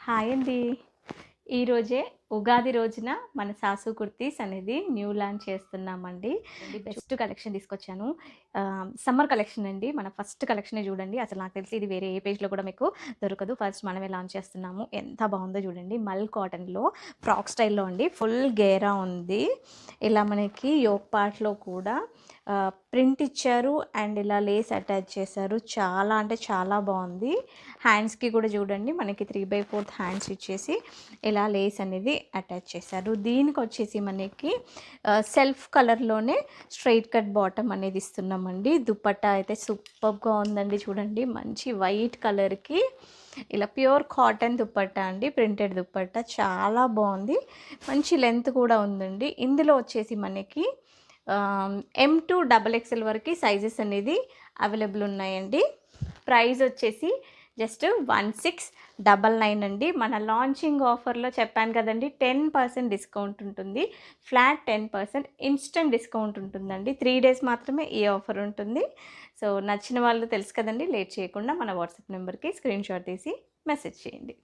Hi అండి. ఈరోజే ఉగాది రోజున మన సాసు కుర్తీస్ అనేది న్యూ లాంచ్ చేస్తున్నామండి. బెస్ట్ కలెక్షన్ తీసుకొచ్చాను. సమ్మర్ కలెక్షన్ అండి. మన ఫస్ట్ కలెక్షనే చూడండి. అసలు నాకు తెలిసి ఇది వేరే ఏ పేజ్‌లో కూడా మీకు దొరకదు. ఫస్ట్ మనమే లాంచ్ చేస్తున్నాము. ఎంత బాగుందో చూడండి. మల్ కాటన్‌లో ఫ్రాక్ స్టైల్‌లో అండి. ఫుల్ గేరా ఉంది. ఇలా మనకి యోక్ పార్ట్‌లో కూడా ప్రింట్ ఇచ్చారు అండ్ ఇలా లేస్ అటాచ్ చేశారు. చాలా అంటే చాలా బాగుంది. హ్యాండ్స్కి కూడా చూడండి మనకి 3/4 హ్యాండ్స్ ఇచ్చేసి ఇలా లేస్ అనేది అటాచ్ చేశారు. దీనికి వచ్చేసి మనకి సెల్ఫ్ కలర్లోనే స్ట్రైట్ కట్ బాటమ్ అనేది ఇస్తున్నామండి. దుపట్టా అయితే సూపర్గా ఉందండి. చూడండి మంచి వైట్ కలర్కి ఇలా ప్యూర్ కాటన్ దుపట్టా అండి. ప్రింటెడ్ దుపట్టా చాలా బాగుంది. మంచి లెంత్ కూడా ఉందండి. ఇందులో వచ్చేసి మనకి M2 XXL వరకు సైజెస్ అనేది అవైలబుల్ ఉన్నాయండి. ప్రైస్ వచ్చేసి జస్ట్ 1699 అండి. మన లాంచింగ్ ఆఫర్లో చెప్పాను కదండి 10% డిస్కౌంట్ ఉంటుంది. ఫ్లాట్ 10% ఇన్స్టెంట్ డిస్కౌంట్ ఉంటుందండి. 3 డేస్ మాత్రమే ఈ ఆఫర్ ఉంటుంది. సో నచ్చిన వాళ్ళు తెలుసు కదండి, లేట్ చేయకుండా మన వాట్సాప్ నెంబర్కి స్క్రీన్ షాట్ తీసి మెసేజ్ చేయండి.